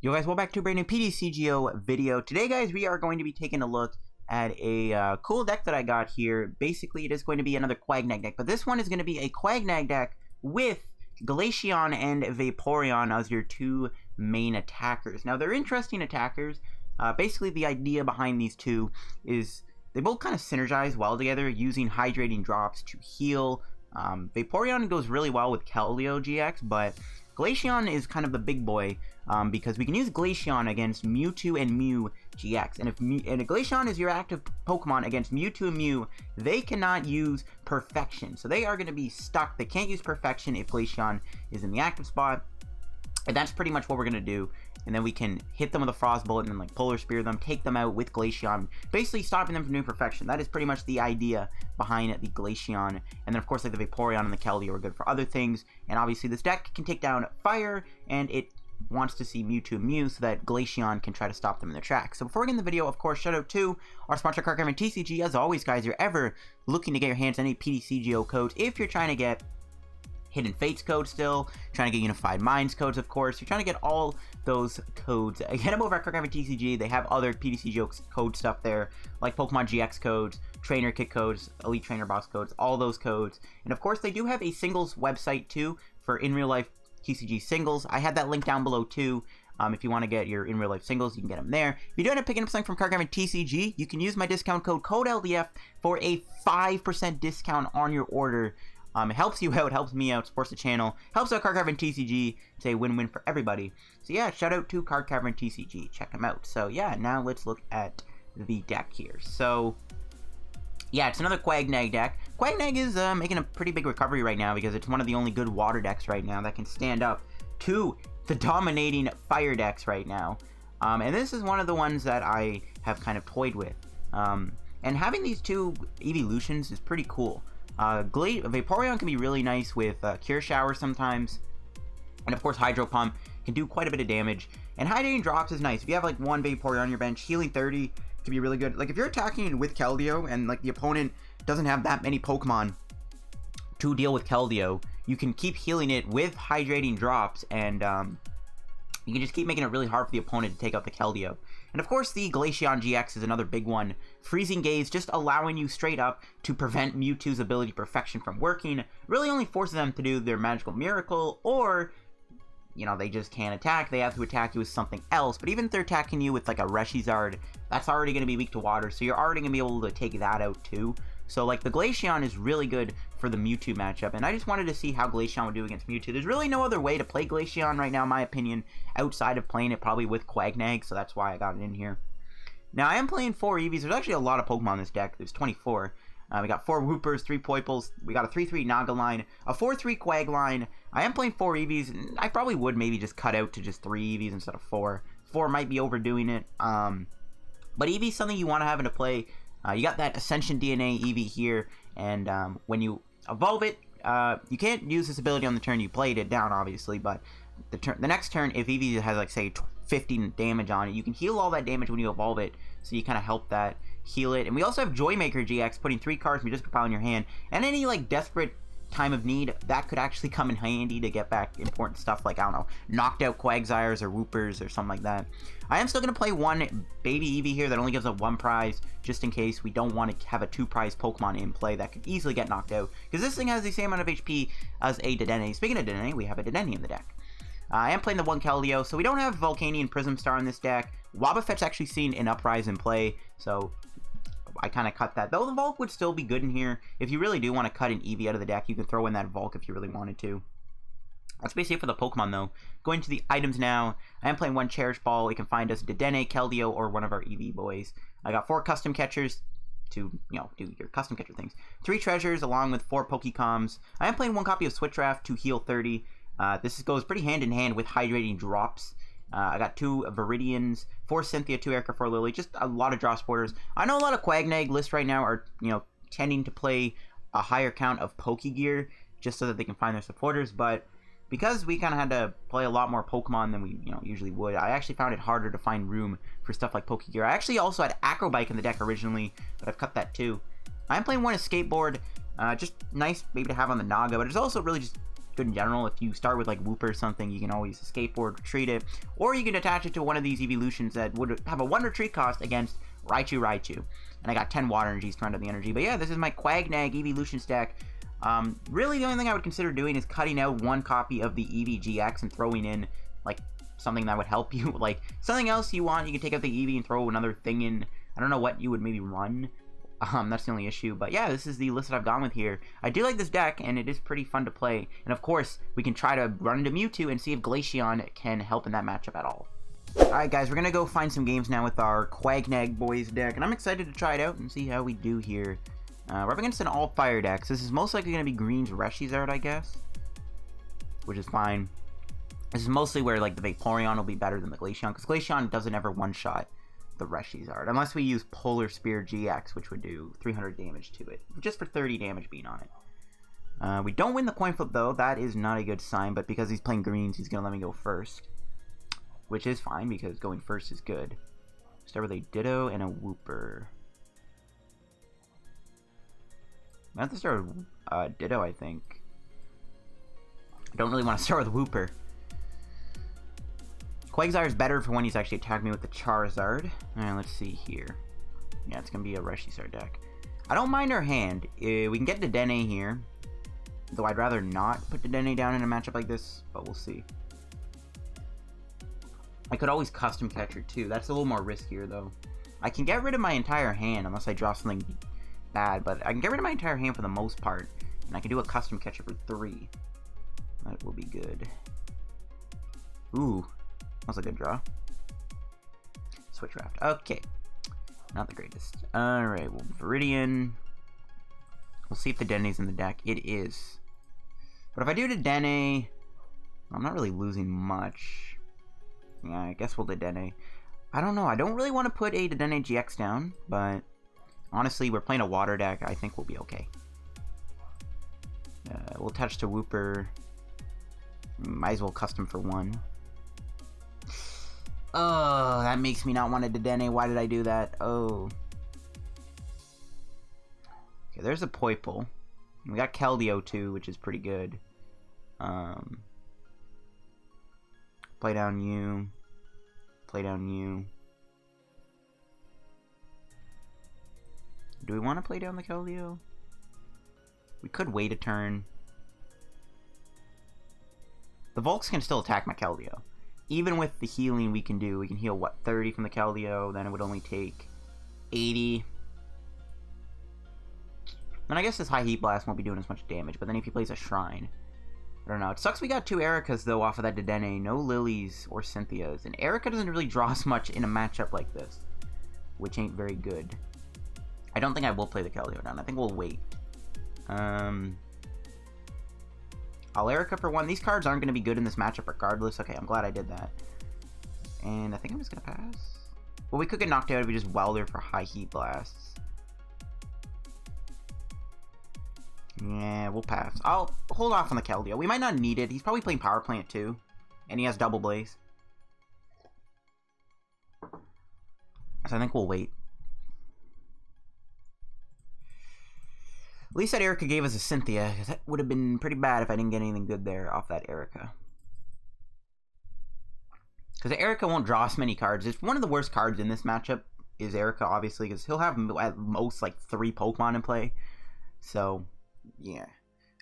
Yo guys, welcome back to a brand new PTCGO video. Today guys, we are going to be taking a look at a cool deck that I got here. Basically, it is going to be another QuagNag deck, but this one is going to be a QuagNag deck with Glaceon and Vaporeon as your two main attackers. Now, they're interesting attackers. Basically, the idea behind these two is they both kind of synergize well together, using hydrating drops to heal. Vaporeon goes really well with Keldeo-GX, but Glaceon is kind of the big boy because we can use Glaceon against Mewtwo and Mew-GX. And if Glaceon is your active Pokemon against Mewtwo and Mew, they cannot use Perfection. So they are going to be stuck. They can't use Perfection if Glaceon is in the active spot. And that's pretty much what we're going to do. And then we can hit them with a Frost Bullet and like Polar Spear them, take them out with Glaceon, basically stopping them from doing Perfection. That is pretty much the idea behind the Glaceon. And then of course like the Vaporeon and the Keldeo are good for other things. And obviously this deck can take down Fire, and it wants to see Mewtwo and Mew so that Glaceon can try to stop them in their tracks. So before we get in the video, of course, shout out to our sponsor QuagNag and TCG. As always guys, if you're ever looking to get your hands on any PTCGO codes, if you're trying to get Hidden Fates codes still, trying to get Unified Minds codes, of course. You're trying to get all those codes. Get them over at QuagNag and TCG. They have other PTCGO code stuff there, like Pokemon GX codes, Trainer Kit codes, Elite Trainer Box codes, all those codes. And of course, they do have a singles website too for in real life TCG singles. I had that link down below too. If you want to get your in real life singles, you can get them there. If you do end up picking up something from QuagNag and TCG, you can use my discount code CODELDF for a 5% discount on your order. It helps you out, helps me out, supports the channel, helps out QuagNag and TCG. It's a win-win for everybody. So yeah, shout out to QuagNag and TCG. Check them out. So yeah, now let's look at the deck here. So yeah, it's another QuagNag deck. QuagNag is making a pretty big recovery right now because it's one of the only good water decks right now that can stand up to the dominating fire decks right now. And this is one of the ones that I have kind of toyed with. And having these two Eeveelutions is pretty cool. Vaporeon can be really nice with Cure Shower sometimes, and of course Hydro Pump can do quite a bit of damage, and Hydrating Drops is nice. If you have like one Vaporeon on your bench, healing 30 can be really good. Like if you're attacking with Keldeo and like the opponent doesn't have that many Pokemon to deal with Keldeo, you can keep healing it with Hydrating Drops, and you can just keep making it really hard for the opponent to take out the Keldeo. And of course, the Glaceon-GX is another big one. Freezing Gaze, just allowing you straight up to prevent Mewtwo's ability Perfection from working. Really only forces them to do their Magical Miracle, or, you know, they just can't attack. They have to attack you with something else. But even if they're attacking you with like a Reshizard, that's already going to be weak to water, so you're already going to be able to take that out too. So like the Glaceon is really good for the Mewtwo matchup, and I just wanted to see how Glaceon would do against Mewtwo. There's really no other way to play Glaceon right now, in my opinion, outside of playing it probably with QuagNag, so that's why I got it in here. Now, I am playing 4 Eevees. There's actually a lot of Pokemon in this deck. There's 24. We got 4 Woopers, 3 Poipoles. We got a 3-3 Naga line, a 4-3 Quag line. I am playing 4 Eevees, and I probably would maybe just cut out to just 3 Eevees instead of 4. 4 might be overdoing it. But Eevee is something you want to have into play. You got that Ascension DNA Eevee here, and when you evolve it, you can't use this ability on the turn you played it down, obviously, but the next turn, if Eevee has, like, say, 15 damage on it, you can heal all that damage when you evolve it, so you kind of help that heal it. And we also have Joymaker GX, putting 3 cards from your discard pile in your hand, and any, like, desperate time of need, that could actually come in handy to get back important stuff like, I don't know, knocked out Quagsires or Woopers or something like that. I am still going to play one baby Eevee here that only gives up 1 prize, just in case we don't want to have a 2 prize Pokemon in play that could easily get knocked out, because this thing has the same amount of HP as a Dedenne. Speaking of Dedenne, we have a Dedenne in the deck. I am playing the 1 Keldeo, so we don't have Volcanion Prism Star in this deck. Wobbuffet's actually seen an Uprise in play, so I kind of cut that. Though the Volk would still be good in here. If you really do want to cut an Eevee out of the deck, you can throw in that Volk if you really wanted to. That's basically it for the Pokemon, though. Going to the items now. I am playing 1 Cherish Ball. You can find us Dedenne, Keldeo, or one of our Eevee boys. I got 4 custom catchers to, you know, do your custom catcher things. 3 treasures, along with 4 Pokecoms. I am playing 1 copy of Switch Raft to heal 30. This goes pretty hand in hand with Hydrating Drops. I got 2 Viridians, 4 Cynthia, 2 Erika, 4 Lillie. Just a lot of draw supporters. I know a lot of QuagNag lists right now are, you know, tending to play a higher count of Pokegear just so that they can find their supporters, but because we kind of had to play a lot more Pokemon than we, you know, usually would, I actually found it harder to find room for stuff like Pokegear. I actually also had Acrobike in the deck originally, but I've cut that too. I'm playing 1 Escape Board, just nice maybe to have on the Naga, but it's also really just good in general. If you start with like Wooper or something, you can always Escape Board, retreat it, or you can attach it to one of these Eeveelutions that would have a 1 retreat cost against Raichu. And I got 10 water energies to run to the energy. But yeah, this is my QuagNag Eeveelutions deck. Really, the only thing I would consider doing is cutting out 1 copy of the Eevee-GX and throwing in, like, something that would help you. Like, something else you want, you can take out the Eevee and throw another thing in. I don't know what you would maybe run. That's the only issue. But yeah, this is the list that I've gone with here. I do like this deck, and it is pretty fun to play. And of course, we can try to run into Mewtwo and see if Glaceon can help in that matchup at all. Alright guys, we're going to go find some games now with our QuagNag Boys deck. And I'm excited to try it out and see how we do here. We're up against an all-fire deck. So this is most likely going to be Green's Reshizard, I guess. Which is fine. This is mostly where like the Vaporeon will be better than the Glaceon. Because Glaceon doesn't ever one-shot the Reshizard, unless we use Polar Spear GX, which would do 300 damage to it, just for 30 damage being on it. We don't win the coin flip though. That is not a good sign, but because he's playing greens, he's gonna let me go first, which is fine because going first is good. Start with a Ditto and a Wooper. I have to start with Ditto, I think. I don't really want to start with Wooper. Quagsire is better for when he's actually attacking me with the Charizard. Alright, let's see here. Yeah, it's going to be a Reshizard deck. I don't mind our hand. We can get Dedenne here. Though I'd rather not put Dedenne down in a matchup like this, but we'll see. I could always custom catcher too. That's a little more riskier though. I can get rid of my entire hand unless I draw something bad, but I can get rid of my entire hand for the most part. And I can do a custom catcher for 3. That will be good. Ooh. That was a good draw. Switch Raft. Okay. Not the greatest. Alright, well, Viridian. We'll see if the Dedenne's in the deck. It is. But if I do Dedenne, I'm not really losing much. Yeah, I guess we'll Dedenne. I don't know. I don't really want to put a Dedenne-GX down, but honestly, we're playing a water deck. I think we'll be okay. We'll attach to Wooper. Might as well custom for 1. Oh, that makes me not want a Dedenne. Why did I do that? Oh. Okay, there's a Poipole. We got Keldeo too, which is pretty good. Play down you. Play down you. Do we want to play down the Keldeo? We could wait a turn. The Volks can still attack my Keldeo. Even with the healing we can do, we can heal, what, 30 from the Keldeo, then it would only take 80. Then I guess this High Heat Blast won't be doing as much damage, but then if he plays a Shrine, I don't know. It sucks we got 2 Erikas, though, off of that Dedenne. No Lillies or Cynthias. And Erika doesn't really draw us much in a matchup like this, which ain't very good. I don't think I will play the Keldeo down. I think we'll wait. I'll Erika for 1. These cards aren't going to be good in this matchup regardless. Okay, I'm glad I did that. And I think I'm just going to pass. Well, we could get knocked out if we just Welder for High Heat Blasts. Yeah, we'll pass. I'll hold off on the Keldeo. We might not need it. He's probably playing Power Plant too. And he has Double Blaze. So I think we'll wait. At least that Erika gave us a Cynthia. That would have been pretty bad if I didn't get anything good there off that Erika. Because Erika won't draw us many cards. It's one of the worst cards in this matchup is Erika, obviously, because he'll have at most like 3 Pokemon in play. So, yeah.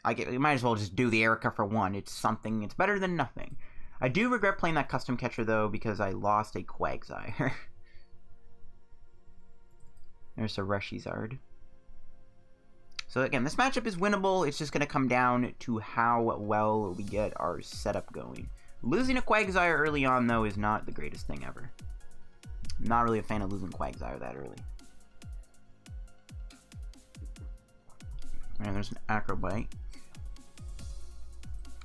You might as well just do the Erika for 1. It's something. It's better than nothing. I do regret playing that custom catcher, though, because I lost a Quagsire. There's a Reshizard. So again, this matchup is winnable. It's just going to come down to how well we get our setup going. Losing a Quagsire early on, though, is not the greatest thing ever. I'm not really a fan of losing Quagsire that early. And there's an Acrobite.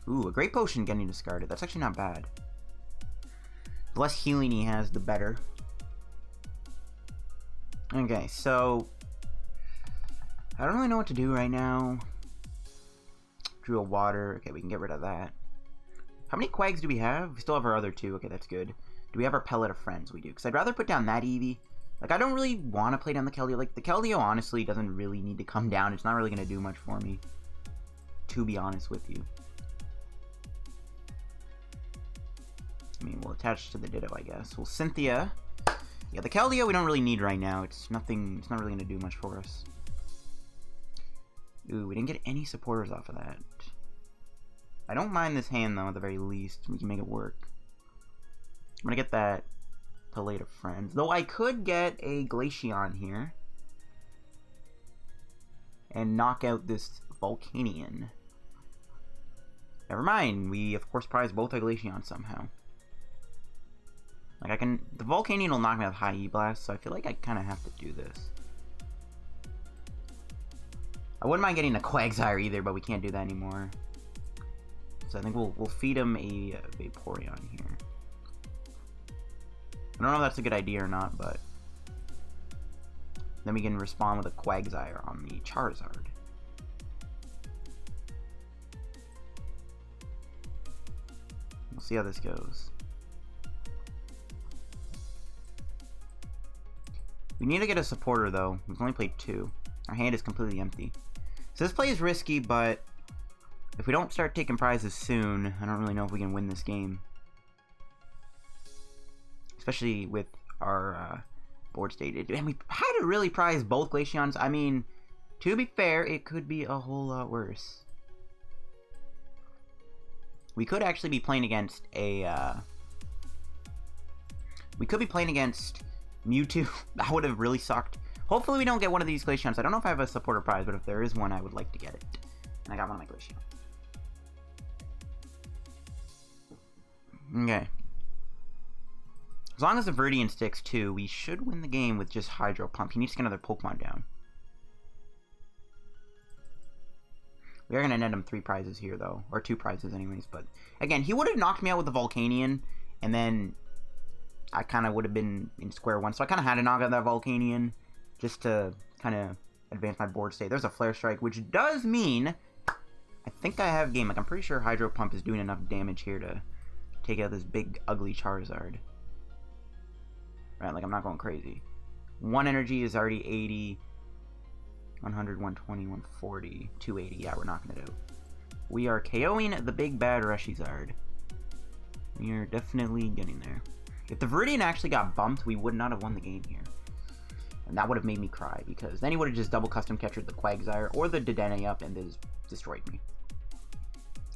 Ooh, a Great Potion getting discarded. That's actually not bad. The less healing he has, the better. Okay, so I don't really know what to do right now. Drew a water. Okay, we can get rid of that. How many Quags do we have? We still have our other 2. Okay, that's good. Do we have our Pellet of Friends? We do. Because I'd rather put down that Eevee. Like, I don't really want to play down the Keldeo. Like, the Keldeo, honestly, doesn't really need to come down. It's not really going to do much for me. To be honest with you. I mean, we'll attach to the Ditto, I guess. Well, Cynthia. Yeah, the Keldeo we don't really need right now. It's nothing. It's not really going to do much for us. Ooh, we didn't get any supporters off of that. I don't mind this hand, though, at the very least. We can make it work. I'm going to get that Palette of Friends. Though I could get a Glaceon here. And knock out this Volcanion. Never mind. We, of course, prize both our Glaceon somehow. Like, I can... The Volcanion will knock me out with high E-Blast, so I feel like I kind of have to do this. I wouldn't mind getting a Quagsire either, but we can't do that anymore. So I think we'll feed him a Vaporeon here. I don't know if that's a good idea or not, but... Then we can respond with a Quagsire on the Charizard. We'll see how this goes. We need to get a supporter, though. We've only played 2. Our hand is completely empty. So this play is risky, but if we don't start taking prizes soon, I don't really know if we can win this game. Especially with our board state. And we had to really prize both Glaceons. I mean, to be fair, it could be a whole lot worse. We could actually be playing against a... we could be playing against Mewtwo. That would have really sucked. Hopefully we don't get one of these Glaceons. I don't know if I have a supporter prize, but if there is one, I would like to get it. And I got one of my Glaceons. Okay. As long as the Viridian sticks too, we should win the game with just Hydro Pump. He needs to get another Pokemon down. We are going to net him 3 prizes here, though. Or 2 prizes anyways. But, again, he would have knocked me out with the Volcanion. And then I kind of would have been in square one. So I kind of had to knock out that Volcanion. Just to kind of advance my board state. There's a Flare Strike, which does mean I think I have game. Like, I'm pretty sure Hydro Pump is doing enough damage here to take out this big, ugly Charizard. Right, like, I'm not going crazy. 1 energy is already 80. 100, 120, 140, 280. Yeah, we're not going to do. We are KOing the big bad Reshizard. We are definitely getting there. If the Viridian actually got bumped, we would not have won the game here. And that would have made me cry, because then he would have just double custom captured the Quagsire or the Dedenne up and just destroyed me.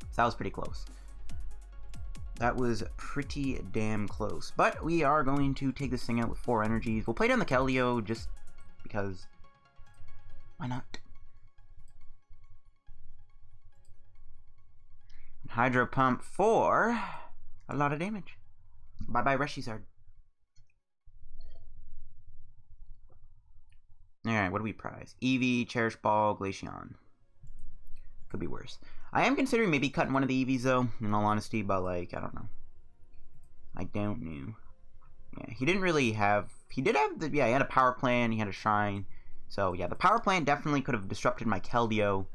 So that was pretty close. That was pretty damn close. But we are going to take this thing out with 4 energies. We'll play down the Keldeo just because... Why not? Hydro Pump for a lot of damage. Bye-bye, Reshizard. Alright, what do we prize? Eevee, Cherish Ball, Glaceon. Could be worse. I am considering maybe cutting one of the Eevees, though, in all honesty, but, like, I don't know. I don't know. Yeah, he didn't really have... He did have... Yeah, he had a Power Plant, he had a Shrine. So, yeah, the Power Plant definitely could have disrupted my Keldeo.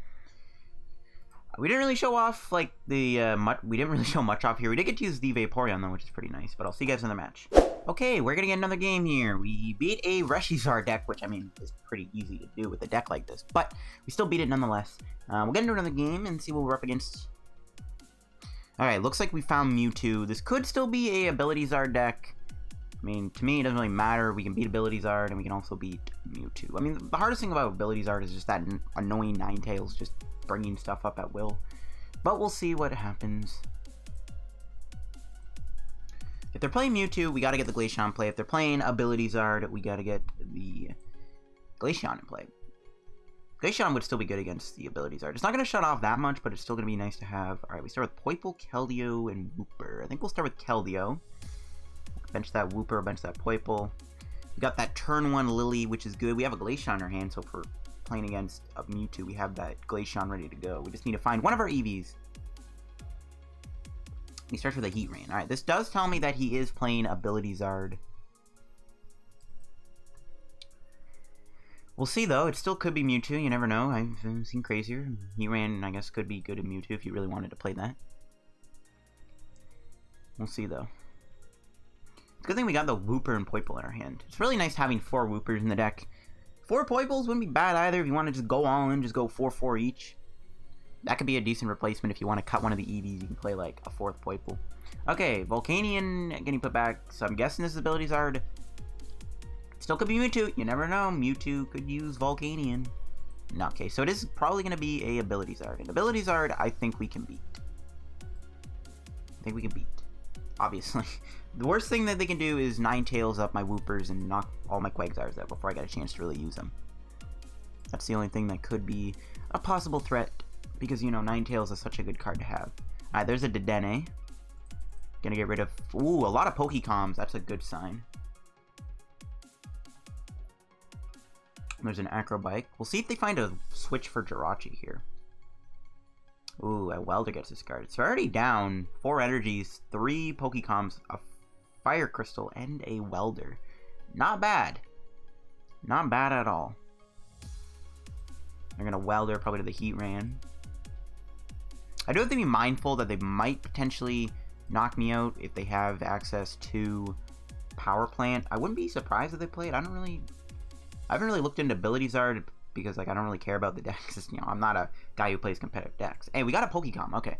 We didn't really show off, like, the... we didn't really show much off here. We did get to use the Vaporeon, though, which is pretty nice. But I'll see you guys in the match. Okay, we're gonna get another game here. We beat a Reshizard deck, which, I mean, is pretty easy to do with a deck like this. But we still beat it nonetheless. We'll get into another game and see what we're up against. Alright, looks like we found Mewtwo. This could still be a Ability-Zard deck. I mean, to me, it doesn't really matter. We can beat Ability-Zard, and we can also beat Mewtwo. I mean, the hardest thing about Ability-Zard is just that annoying Ninetales just bringing stuff up at will. But we'll see what happens. If they're playing Mewtwo, we gotta get the Glaceon in play. If they're playing Ability-Zard, we gotta get the Glaceon in play. Glaceon would still be good against the Ability-Zard. It's not gonna shut off that much, but it's still gonna be nice to have. Alright, we start with Poipole, Keldeo, and Wooper. I think we'll start with Keldeo. Bench that Wooper, bench that Poipole. We got that turn 1 Lillie, which is good. We have a Glaceon in our hand, so if we're playing against a Mewtwo, we have that Glaceon ready to go. We just need to find one of our Eevees. He starts with a Heat Rain. Alright, this does tell me that he is playing Ability-Zard. We'll see, though. It still could be Mewtwo. You never know. I've seen crazier. Heat Rain, I guess, could be good in Mewtwo if you really wanted to play that. We'll see, though. It's a good thing we got the Wooper and Poipole in our hand. It's really nice having 4 Woopers in the deck. 4 Poipoles wouldn't be bad either if you want to just go all in, just go 4-4 each. that could be a decent replacement if you want to cut one of the Eevees. You can play like a 4th Poipole. Okay, Volcanion getting put back. So I'm guessing this ability Zard. Still could be Mewtwo. You never know. Mewtwo could use Volcanion. No, okay, so it is probably going to be a Ability Zard. And Ability Zard, I think we can beat. Obviously. The worst thing that they can do is Ninetales up my Woopers and knock all my Quagsires out before I get a chance to really use them. That's the only thing that could be a possible threat. Because, you know, Ninetales is such a good card to have. Alright, there's a Dedenne. Gonna get rid of... Ooh, a lot of Pokecoms. That's a good sign. There's an Acrobike. We'll see if they find a switch for Jirachi here. Ooh, a Welder gets discarded. So already down 4 energies, 3 Pokecoms, a Fire Crystal, and a Welder. Not bad. Not bad at all. They're gonna Welder probably to the Heatran. I do have to be mindful that they might potentially knock me out if they have access to Power Plant. I wouldn't be surprised if they play it. I haven't really looked into Ability Zard because, like, I don't really care about the decks. You know, I'm not a guy who plays competitive decks. Hey, we got a Pokecom. Okay.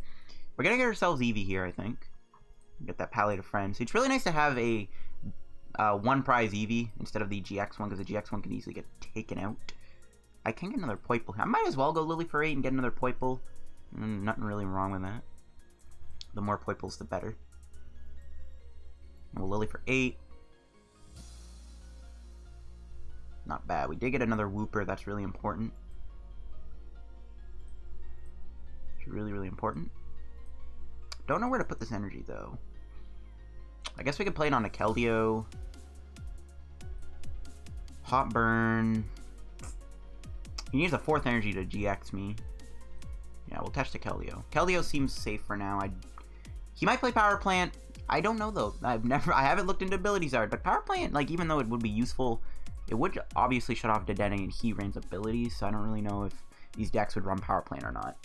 We're gonna get ourselves Eevee here, I think. Get that Palliative Friend. So it's really nice to have a 1 prize Eevee instead of the GX one, because the GX one can easily get taken out. I can get another Poipole. I might as well go Lillie for 8 and get another Poipole. Nothing really wrong with that. The more Poipoles, the better. Well, Lillie for 8. Not bad. We did get another Wooper. That's really important. It's really, really important. Don't know where to put this energy, though. I guess we could play it on a Keldeo. Hot Burn. He needs a 4th energy to GX me. Yeah, we'll touch the Keldeo. Keldeo seems safe for now. He might play Power Plant. I don't know, though. I haven't looked into Ability Zard, but Power Plant, like, even though it would be useful, it would obviously shut off Dedenne and Heatran's abilities, so I don't really know if these decks would run Power Plant or not.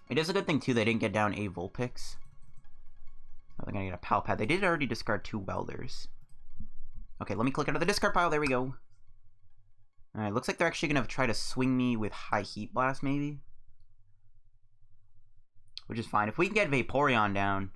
It is a good thing, too, they didn't get down a Vulpix. Oh, they're gonna get a Palpad. They did already discard 2 Welders. Okay, let me click out of the discard pile. There we go. Alright, looks like they're actually gonna try to swing me with High Heat Blast, maybe. Which is fine. If we can get Vaporeon down,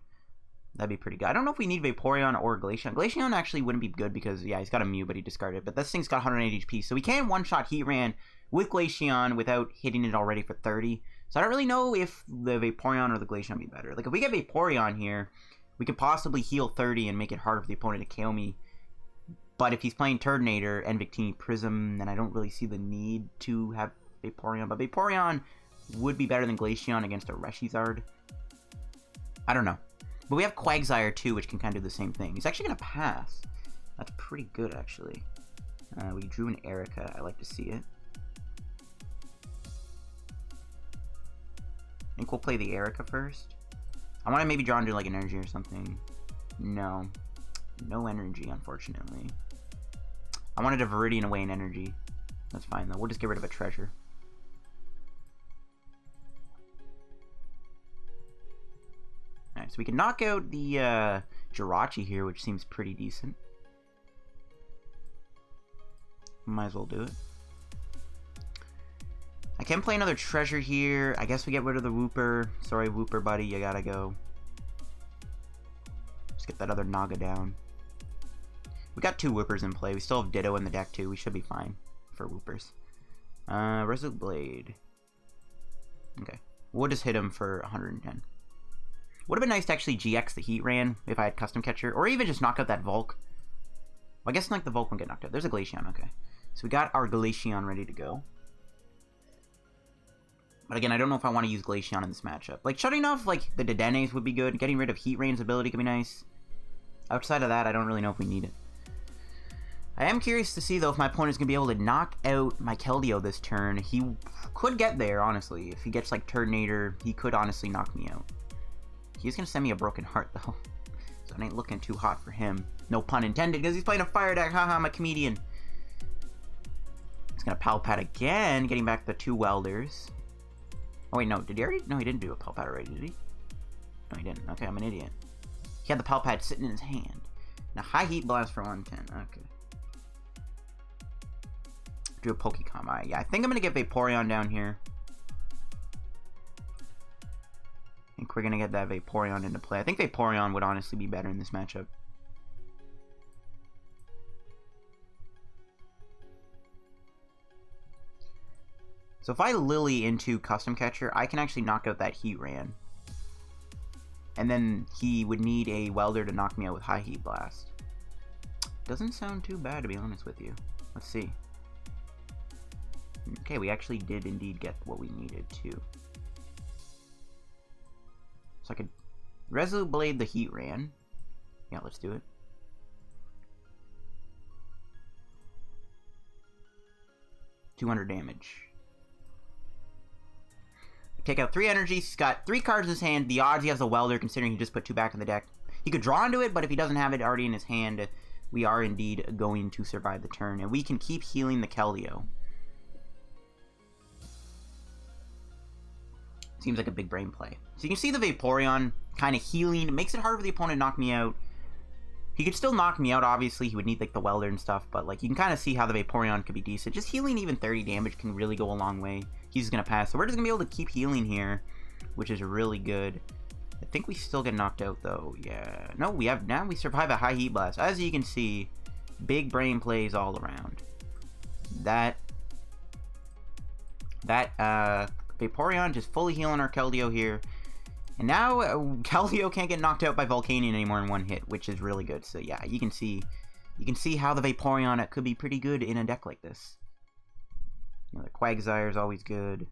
that'd be pretty good. I don't know if we need Vaporeon or Glaceon. Glaceon actually wouldn't be good because, yeah, he's got a Mew, but he discarded it. But this thing's got 180 HP, so we can one-shot Heatran with Glaceon without hitting it already for 30. So I don't really know if the Vaporeon or the Glaceon would be better. Like, if we get Vaporeon here, we could possibly heal 30 and make it harder for the opponent to KO me. But if he's playing Turtonator and Victini Prism, then I don't really see the need to have Vaporeon. But Vaporeon would be better than Glaceon against a Reshizard. I don't know. But we have Quagsire too, which can kind of do the same thing. He's actually going to pass. That's pretty good, actually. We drew an Erika. I like to see it. I think we'll play the Erika first. I want to maybe draw into like an energy or something. No. No energy, unfortunately. I wanted a Viridian away in energy. That's fine, though. We'll just get rid of a treasure. Alright, so we can knock out the Jirachi here, which seems pretty decent. Might as well do it. I can play another treasure here. I guess we get rid of the Wooper. Sorry, Wooper buddy, you gotta go. Let's get that other Naga down. We got 2 Woopers in play. We still have Ditto in the deck, too. We should be fine for Woopers. Resolute Blade. Okay. We'll just hit him for 110. Would have been nice to actually GX the Heatran if I had Custom Catcher. Or even just knock out that Volk. Well, I guess like the Volk won't get knocked out. There's a Glaceon, okay. So we got our Glaceon ready to go. But again, I don't know if I want to use Glaceon in this matchup. Like, shutting off, like, the Dedennes would be good. Getting rid of Heatran's ability could be nice. Outside of that, I don't really know if we need it. I am curious to see, though, if my opponent's going to be able to knock out my Keldeo this turn. He could get there, honestly. If he gets, like, Turtonator, he could honestly knock me out. He's going to send me a Broken Heart, though. So it ain't looking too hot for him. No pun intended, because he's playing a Fire deck. Haha, I'm a comedian. He's going to Palpad again, getting back the 2 Welders. Oh, wait, no. Did he already? No, he didn't do a Palpad already, did he? No, he didn't. Okay, I'm an idiot. He had the Palpad sitting in his hand. Now, High Heat Blast for 110. Okay. do a Pokecom. Yeah, I think I'm going to get Vaporeon down here. I think we're going to get that Vaporeon into play. I think Vaporeon would honestly be better in this matchup. So if I Lillie into Custom Catcher, I can actually knock out that Heatran. And then he would need a Welder to knock me out with High Heat Blast. Doesn't sound too bad, to be honest with you. Let's see. Okay, we actually did indeed get what we needed too. So I could Resolute Blade the Heatran. Yeah, let's do it. $200 damage. Take out 3 energies. He's got 3 cards in his hand. The odds he has a Welder, considering he just put 2 back in the deck. He could draw into it, but if he doesn't have it already in his hand, we are indeed going to survive the turn. And we can keep healing the Keldeo. Seems like a big brain play. So you can see the Vaporeon kind of healing. It makes it hard for the opponent to knock me out. He could still knock me out, obviously. He would need like the Welder and stuff. But like you can kind of see how the Vaporeon could be decent. Just healing even 30 damage can really go a long way. He's going to pass. So we're just going to be able to keep healing here, which is really good. I think we still get knocked out, though. Yeah. No, we have. Now we survive a High Heat Blast. As you can see, big brain plays all around. That Vaporeon just fully healing our Keldeo here. And now Keldeo can't get knocked out by Volcanion anymore in one hit, which is really good. So yeah, you can see how the Vaporeon could be pretty good in a deck like this. You know, the Quagsire is always good.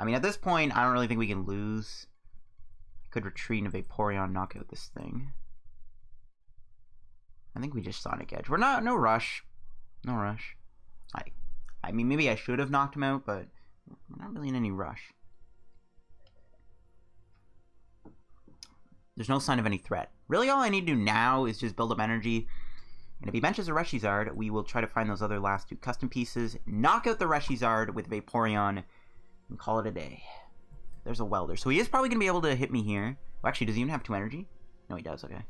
I mean, at this point, I don't really think we can lose. Could retreat and Vaporeon knock out this thing. I think we just Sonic Edge. We're not, no rush. No rush. I mean, maybe I should have knocked him out, but we're not really in any rush. There's no sign of any threat. Really, all I need to do now is just build up energy. And if he benches a Reshizard, we will try to find those other last 2 custom pieces, knock out the Reshizard with Vaporeon, and call it a day. There's a Welder. So he is probably going to be able to hit me here. Well, actually, does he even have 2 energy? No, he does. Okay.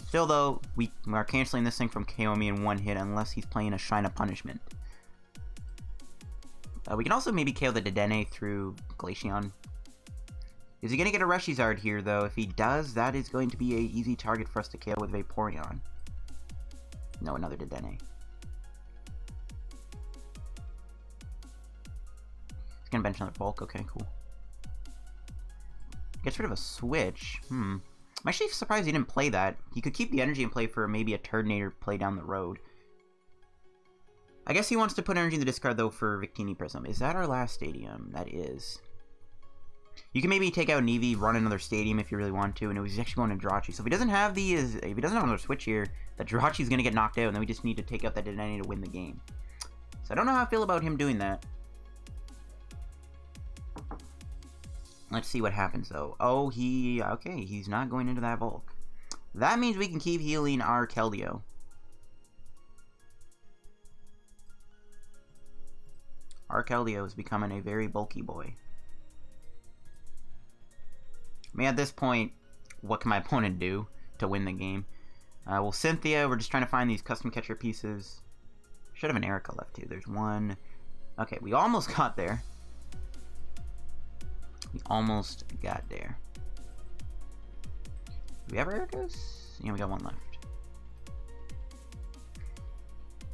Still, though, we are canceling this thing from KO me in 1 hit unless he's playing a Shrine of Punishment. We can also maybe KO the Dedenne through Glaceon. Is he going to get a Reshizard here, though? If he does, that is going to be an easy target for us to KO with Vaporeon. No, another Dedenne. He's going to bench another Bulk. Okay, cool. Gets rid of a Switch. I'm actually surprised he didn't play that. He could keep the energy in play for maybe a Turtonator play down the road. I guess he wants to put energy in the discard, though, for Victini Prism. Is that our last stadium? That is. You can maybe take out an Eevee, run another stadium if you really want to, and it was actually going to Jirachi. So if he doesn't have another Switch here, that Jirachi is going to get knocked out, and then we just need to take out that Dedenne to win the game. So I don't know how I feel about him doing that. Let's see what happens, though. Oh, okay, he's not going into that Bulk. That means we can keep healing our Keldeo. Our Keldeo is becoming a very bulky boy. I mean, at this point, what can my opponent do to win the game? Well, Cynthia, we're just trying to find these custom catcher pieces. Should have an Erika left, too. There's one. Okay, we almost got there. We almost got there. Do we have Erikas? Yeah, we got one left.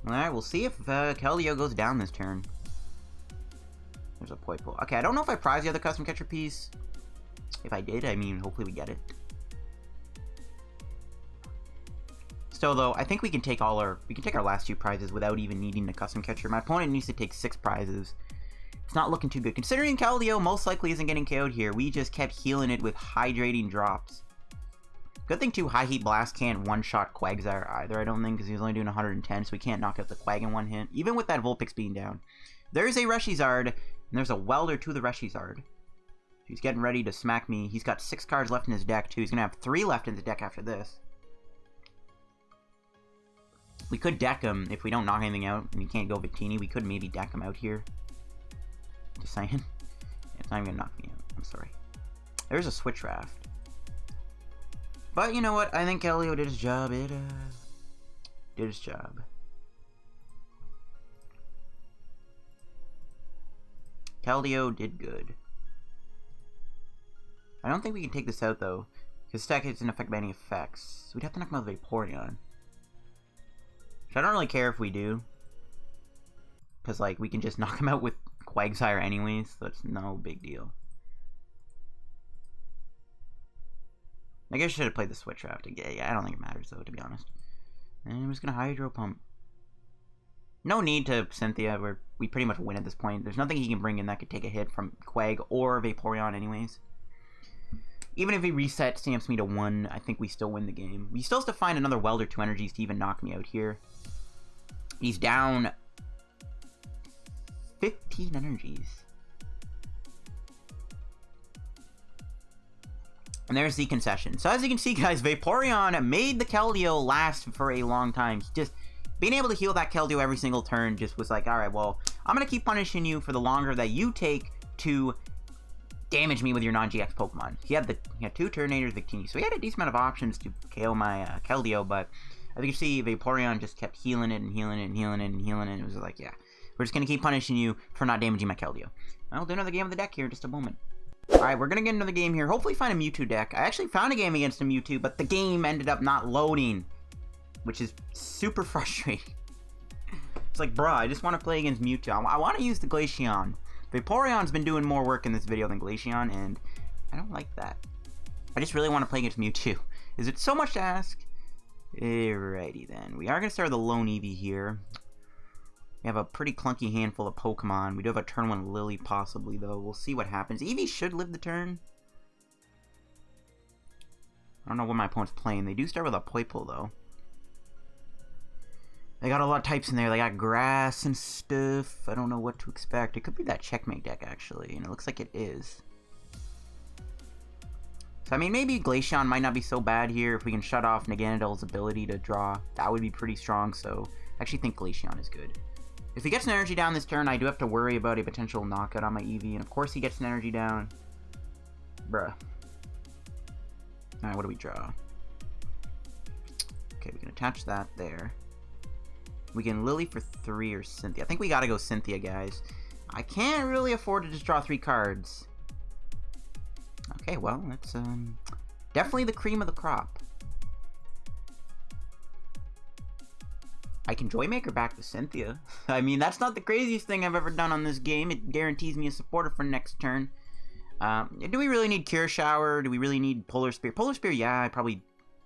Alright, we'll see if Keldeo goes down this turn. There's a Poipole. Okay, I don't know if I prize the other custom catcher piece. If I did, I mean, hopefully we get it. Still, though, I think we can take our last 2 prizes without even needing the custom catcher. My opponent needs to take 6 prizes. It's not looking too good. Considering Keldeo most likely isn't getting KO'd here, we just kept healing it with hydrating drops. Good thing, too, High Heat Blast can't one-shot Quagsire either, I don't think, because he's only doing 110, so we can't knock out the Quag in 1 hit, even with that Vulpix being down. There's a Reshizard, and there's a Welder to the Reshizard. He's getting ready to smack me. He's got 6 cards left in his deck, too. He's going to have 3 left in his deck after this. We could deck him if we don't knock anything out, and he can't go Victini. We could maybe deck him out here. Just saying. It's not even going to knock me out. I'm sorry. There's a Switch Raft. But you know what? I think Keldeo did his job. It did his job. Keldeo did good. I don't think we can take this out, though, because stack isn't affected by any effects. We'd have to knock him out with Vaporeon. Which I don't really care if we do. Because, like, we can just knock him out with Quagsire anyways, so it's no big deal. I guess I should have played the Switch Raft. Yeah, I don't think it matters, though, to be honest. And I'm just going to Hydro Pump. No need to Cynthia, we pretty much win at this point. There's nothing he can bring in that could take a hit from Quag or Vaporeon anyways. Even if he reset stamps me to 1, I think we still win the game. We still have to find another Weld or 2 energies to even knock me out here. He's down 15 energies. And there's the concession. So as you can see, guys, Vaporeon made the Keldeo last for a long time. Just being able to heal that Keldeo every single turn just was like, alright, well, I'm going to keep punishing you for the longer that you take to damage me with your non-GX Pokemon. He had 2 Turtonators, Victini, so he had a decent amount of options to KO my Keldeo, but as you can see, Vaporeon just kept healing it and healing it and healing it and healing it, and it was like, yeah, we're just going to keep punishing you for not damaging my Keldeo. I'll do another game of the deck here in just a moment. Alright, we're going to get another game here, hopefully find a Mewtwo deck. I actually found a game against a Mewtwo, but the game ended up not loading, which is super frustrating. It's like, bruh, I just want to play against Mewtwo. I want to use the Glaceon. Vaporeon's been doing more work in this video than Glaceon, and I don't like that. I just really want to play against Mewtwo. Is it so much to ask? Alrighty then. We are going to start with a lone Eevee here. We have a pretty clunky handful of Pokemon. We do have a turn 1 Lillie possibly, though. We'll see what happens. Eevee should live the turn. I don't know what my opponent's playing. They do start with a Poipole, though. They got a lot of types in there. They got grass and stuff. I don't know what to expect. It could be that checkmate deck, actually, and it looks like it is. So, I mean, maybe Glaceon might not be so bad here if we can shut off Naganadel's ability to draw. That would be pretty strong, so I actually think Glaceon is good. If he gets an energy down this turn, I do have to worry about a potential knockout on my Eevee, and of course he gets an energy down. Bruh. Alright, what do we draw? Okay, we can attach that there. We can Lillie for 3 or Cynthia. I think we gotta go Cynthia, guys. I can't really afford to just draw 3 cards. Okay, well, that's definitely the cream of the crop. I can Joymaker back to Cynthia. I mean, that's not the craziest thing I've ever done on this game. It guarantees me a supporter for next turn. Do we really need Cure Shower? Do we really need Polar Spear? Polar Spear, yeah, I'm a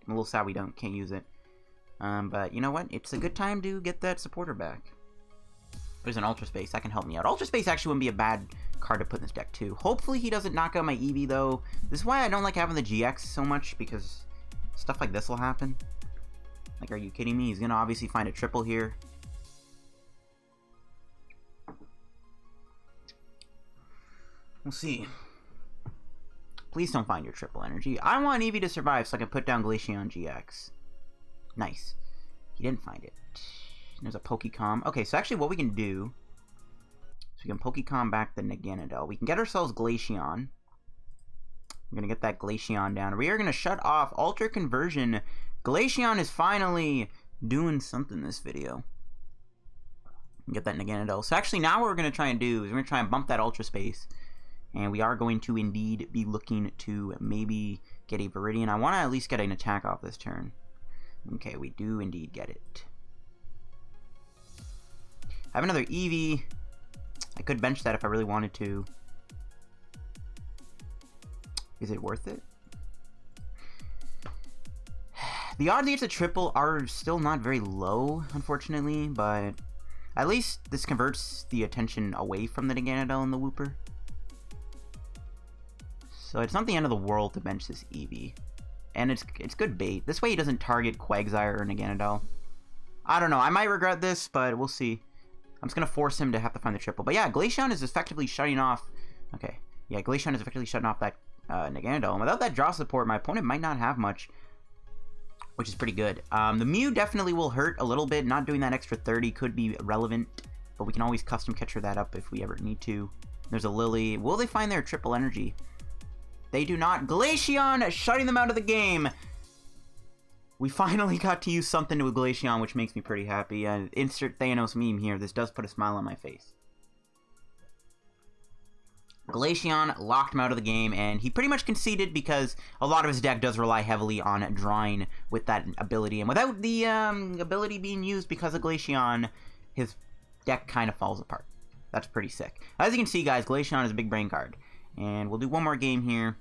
little sad we can't use it. But you know what? It's a good time to get that supporter back. There's an Ultra Space. That can help me out. Ultra Space actually wouldn't be a bad card to put in this deck, too. Hopefully he doesn't knock out my Eevee, though. This is why I don't like having the GX so much, because stuff like this will happen. Like, are you kidding me? He's going to obviously find a triple here. We'll see. Please don't find your triple energy. I want Eevee to survive so I can put down Glaceon-GX. Nice. He didn't find it. There's a Pokecom. Okay, so actually what we can do... So we can Pokecom back the Naganadel. We can get ourselves Glaceon. We're going to get that Glaceon down. We are going to shut off Ultra Conversion. Glaceon is finally doing something this video. Get that Naganadel. So actually now what we're going to try and do is we're going to try and bump that Ultra Space. And we are going to indeed be looking to maybe get a Viridian. I want to at least get an attack off this turn. Okay, we do indeed get it. I have another Eevee. I could bench that if I really wanted to. Is it worth it? The odds he gets a triple are still not very low, unfortunately, but at least this converts the attention away from the Naganadel and the Wooper. So it's not the end of the world to bench this Eevee. And it's good bait. This way he doesn't target Quagsire or Naganadel. I don't know. I might regret this, but we'll see. I'm just going to force him to have to find the triple. But yeah, Glaceon is effectively shutting off... Okay. Yeah, Glaceon is effectively shutting off that Naganadel. And without that draw support, my opponent might not have much, which is pretty good. The Mew definitely will hurt a little bit. Not doing that extra 30 could be relevant, but we can always custom catcher that up if we ever need to. There's a Lillie. Will they find their triple energy? They do not. Glaceon shutting them out of the game. We finally got to use something with Glaceon, which makes me pretty happy. Insert Thanos meme here. This does put a smile on my face. Glaceon locked him out of the game, and he pretty much conceded because a lot of his deck does rely heavily on drawing with that ability. And without the ability being used because of Glaceon, his deck kind of falls apart. That's pretty sick. As you can see, guys, Glaceon is a big brain card. And we'll do one more game here.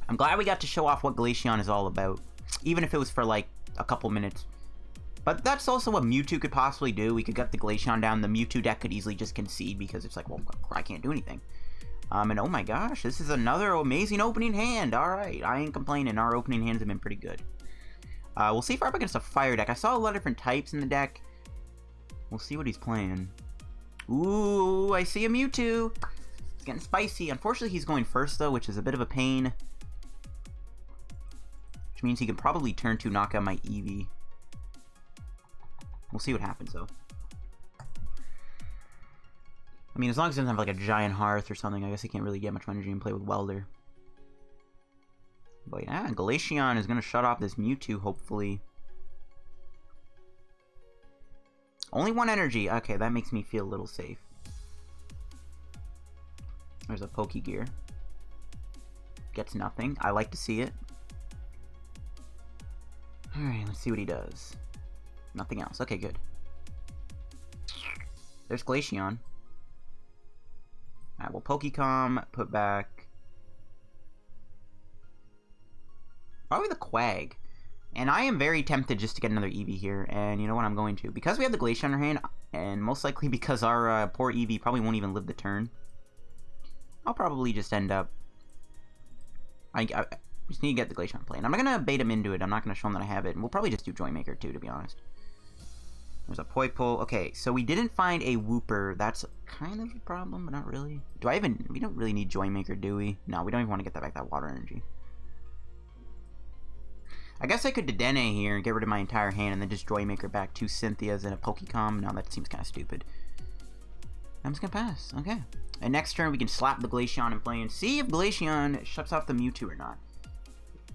I'm glad we got to show off what Glaceon is all about, even if it was for, like, a couple minutes. But that's also what Mewtwo could possibly do. We could get the Glaceon down. The Mewtwo deck could easily just concede because it's like, well, I can't do anything. And oh my gosh, this is another amazing opening hand. Alright, I ain't complaining. Our opening hands have been pretty good. We'll see if we're up against a fire deck. I saw a lot of different types in the deck. We'll see what he's playing. Ooh, I see a Mewtwo. It's getting spicy. Unfortunately, he's going first, though, which is a bit of a pain. Which means he can probably turn to knock out my Eevee. We'll see what happens, though. I mean, as long as he doesn't have, like, a giant hearth or something, I guess he can't really get much energy and play with Welder. But yeah, Glaceon is going to shut off this Mewtwo, hopefully. Only one energy. Okay, that makes me feel a little safe. There's a Pokegear. Gets nothing. I like to see it. Alright, let's see what he does. Nothing else. Okay, good. There's Glaceon. Alright, well, Pokecom, put back. Probably the Quag. And I am very tempted just to get another Eevee here. And you know what? I'm going to. Because we have the Glaceon in our hand, and most likely because our poor Eevee probably won't even live the turn, I'll probably just end up... I just need to get the Glaceon play. And I'm not going to bait him into it. I'm not going to show him that I have it. And we'll probably just do Joymaker too, to be honest. There's a Poipole. Okay, so we didn't find a Wooper. That's kind of a problem, but not really. Do I even... We don't really need Joymaker, do we? No, we don't even want to get that back, that water energy. I guess I could Dedenne here and get rid of my entire hand and then just Joymaker back 2 Cynthias and a Pokecom. No, that seems kind of stupid. I'm just going to pass. Okay. And next turn, we can slap the Glaceon and play and see if Glaceon shuts off the Mewtwo or not.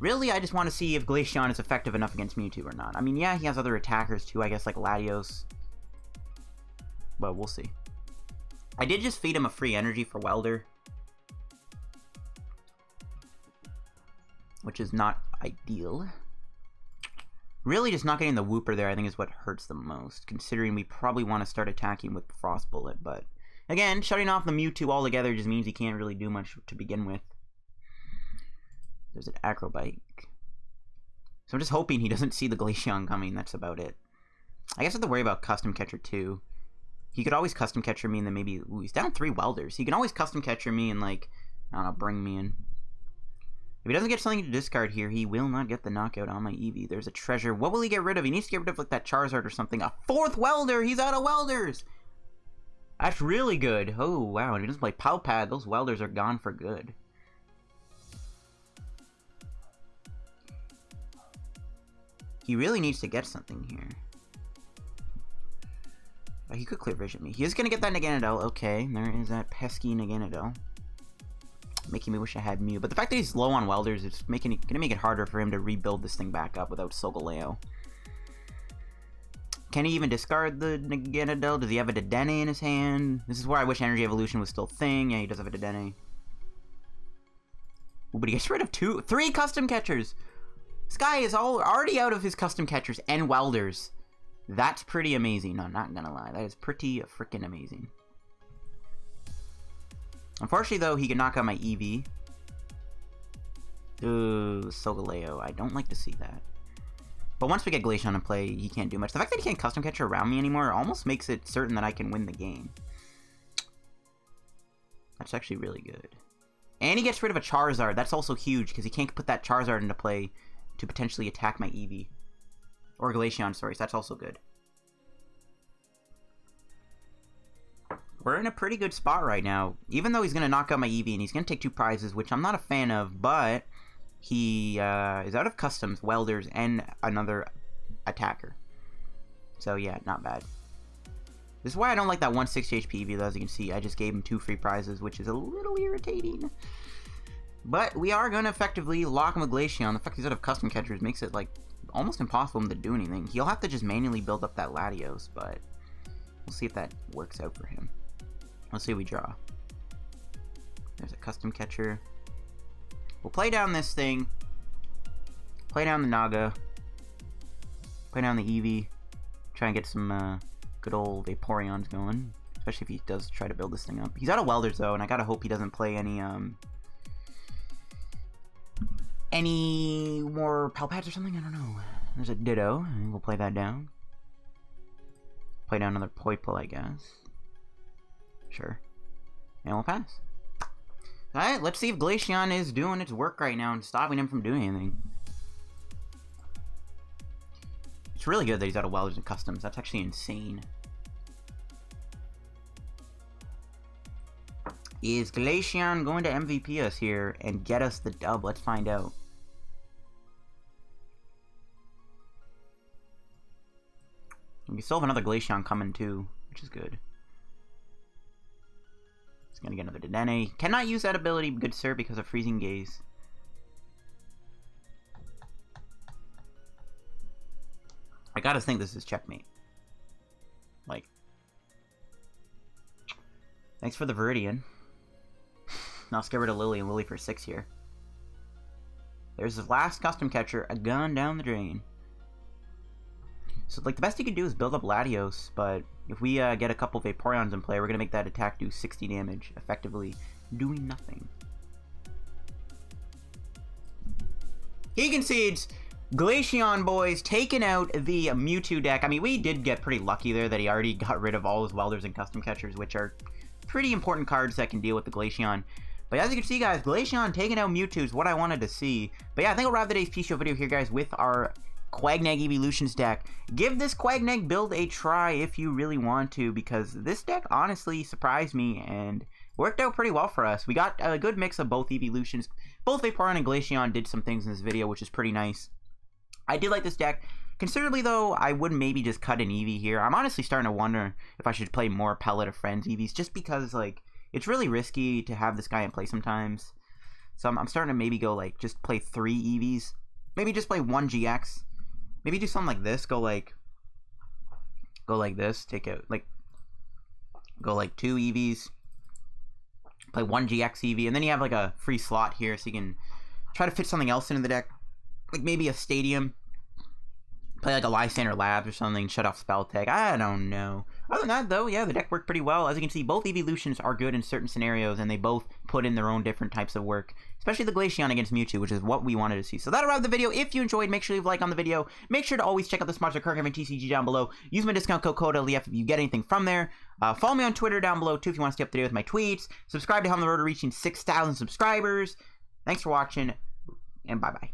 Really, I just want to see if Glaceon is effective enough against Mewtwo or not. I mean, yeah, he has other attackers too, I guess, like Latios. But we'll see. I did just feed him a free energy for Welder, which is not ideal. Really, just not getting the Wooper there, I think, is what hurts the most, considering we probably want to start attacking with Frost Bullet. But again, shutting off the Mewtwo altogether just means he can't really do much to begin with. There's an Acrobike. So I'm just hoping he doesn't see the Glaceon coming. That's about it. I guess I have to worry about Custom Catcher too. He could always Custom Catcher me and then maybe... Ooh, he's down 3 Welders. He can always Custom Catcher me and, like, I don't know, bring me in. If he doesn't get something to discard here, he will not get the knockout on my Eevee. There's a treasure. What will he get rid of? He needs to get rid of, like, that Charizard or something. A 4th Welder! He's out of Welders! That's really good. Oh, wow. And if he doesn't play Palpad, those Welders are gone for good. He really needs to get something here. He could Clear Vision me. He is going to get that Naganadel. Okay, there is that pesky Naganadel. Making me wish I had Mew. But the fact that he's low on Welders is going to make it harder for him to rebuild this thing back up without Solgaleo. Can he even discard the Naganadel? Does he have a Dedenne in his hand? This is where I wish Energy Evolution was still a thing. Yeah, he does have a Dedenne. Ooh, but he gets rid of 3 Custom Catchers. This guy is already out of his Custom Catchers and Welders. That's pretty amazing. No, I'm not gonna lie. That is pretty freaking amazing. Unfortunately, though, he can knock out my Eevee. Ooh, Solgaleo. I don't like to see that. But once we get Glaceon in play, he can't do much. The fact that he can't Custom Catcher around me anymore almost makes it certain that I can win the game. That's actually really good. And he gets rid of a Charizard. That's also huge, because he can't put that Charizard into play to potentially attack my Eevee. Or Glaceon, sorry, so that's also good. We're in a pretty good spot right now. Even though he's going to knock out my Eevee, and he's going to take 2 prizes, which I'm not a fan of, but he is out of Customs, Welders, and another attacker. So yeah, not bad. This is why I don't like that 160 HP Eevee, though. As you can see, I just gave him 2 free prizes, which is a little irritating. But we are going to effectively lock him with Glaceon. The fact he's out of Custom Catchers makes it, like, almost impossible for him to do anything. He'll have to just manually build up that Latios, but we'll see if that works out for him. Let's see if we draw. There's a custom catcher. We'll play down this thing. Play down the Naga. Play down the Eevee. Try and get some good old Vaporeons going. Especially if he does try to build this thing up. He's out of welders though, and I gotta hope he doesn't play any more Palpats or something. I don't know. There's a Ditto, and we'll play that down. Play down another Poipole, I guess. Sure. And we'll pass. Alright, let's see if Glaceon is doing its work right now and stopping him from doing anything. It's really good that he's out of welders and customs. That's actually insane. Is Glaceon going to MVP us here and get us the dub? Let's find out. We still have another Glaceon coming too, which is good. He's gonna get another Dedenne. Cannot use that ability, good sir, because of Freezing Gaze. I gotta think this is checkmate. Like, thanks for the Viridian. Now let's get rid of Lillie and Lillie for 6 here. There's his last custom catcher, a gun down the drain. So, like, the best he can do is build up Latios, but if we get a couple Vaporeons in play, we're gonna make that attack do 60 damage, effectively doing nothing. He concedes. Glaceon, boys, taking out the Mewtwo deck. I mean, we did get pretty lucky there that he already got rid of all his welders and custom catchers, which are pretty important cards that can deal with the Glaceon. But as you can see, guys, Glaceon taking out Mewtwo is what I wanted to see. But yeah, I think I'll wrap today's PTCGO video here, guys, with our QuagNag Eeveelutions deck. Give this QuagNag build a try if you really want to, because this deck honestly surprised me and worked out pretty well for us. We got a good mix of both Eeveelutions. Both Vaporeon and Glaceon did some things in this video, which is pretty nice. I did like this deck considerably, though. I would maybe just cut an Eevee here. I'm honestly starting to wonder if I should play more Pellet of Friends Eevees, just because, like, it's really risky to have this guy in play sometimes. So I'm starting to maybe go, like, just play 3 Eevees. Maybe just play 1 GX. Maybe do something like this. Go like this. Take out, like, go like 2 Eevees. Play 1 GX Eevee. And then you have, like, a free slot here so you can try to fit something else into the deck. Like, maybe a Stadium. Play, like, a Lysander Labs or something. Shut off Spell Tag. I don't know. Other than that, though, yeah, the deck worked pretty well. As you can see, both Eeveelutions are good in certain scenarios, and they both put in their own different types of work. Especially the Glaceon against Mewtwo, which is what we wanted to see. So that'll wrap the video. If you enjoyed, make sure you leave a like on the video. Make sure to always check out the sponsor, PTCGO, down below. Use my discount code LEF if you get anything from there. Follow me on Twitter down below, too, if you want to stay up to date with my tweets. Subscribe to help on the road to reaching 6,000 subscribers. Thanks for watching, and bye-bye.